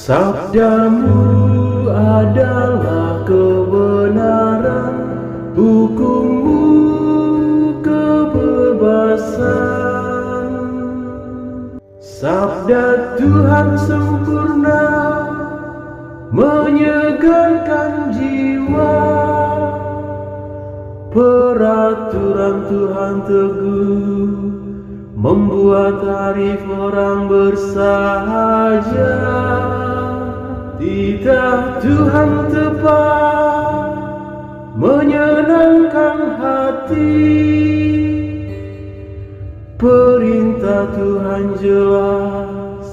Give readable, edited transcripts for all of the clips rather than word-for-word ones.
Sabdamu adalah kebenaran, hukummu kebebasan. Sabda Tuhan sempurna, menyegarkan jiwa. Peraturan Tuhan teguh, membuat tarif orang bersahaja. Titah Tuhan tepat, menyenangkan hati. Perintah Tuhan jelas,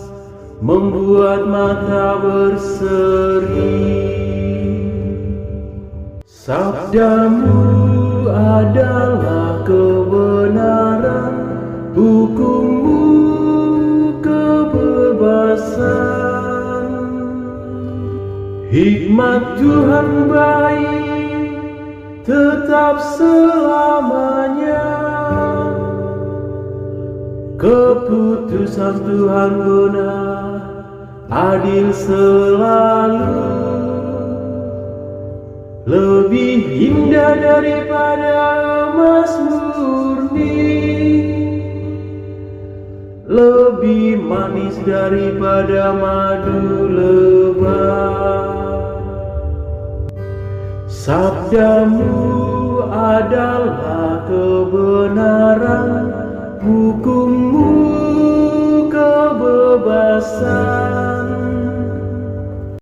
membuat mata berseri. Sabdamu adalah kebenaran, hukummu kebebasan. Hikmat Tuhan baik, tetap selamanya. Keputusan Tuhan benar, adil selalu. Lebih indah daripada emas murni, lebih manis daripada madu lebah. Sabdamu adalah kebenaran, hukummu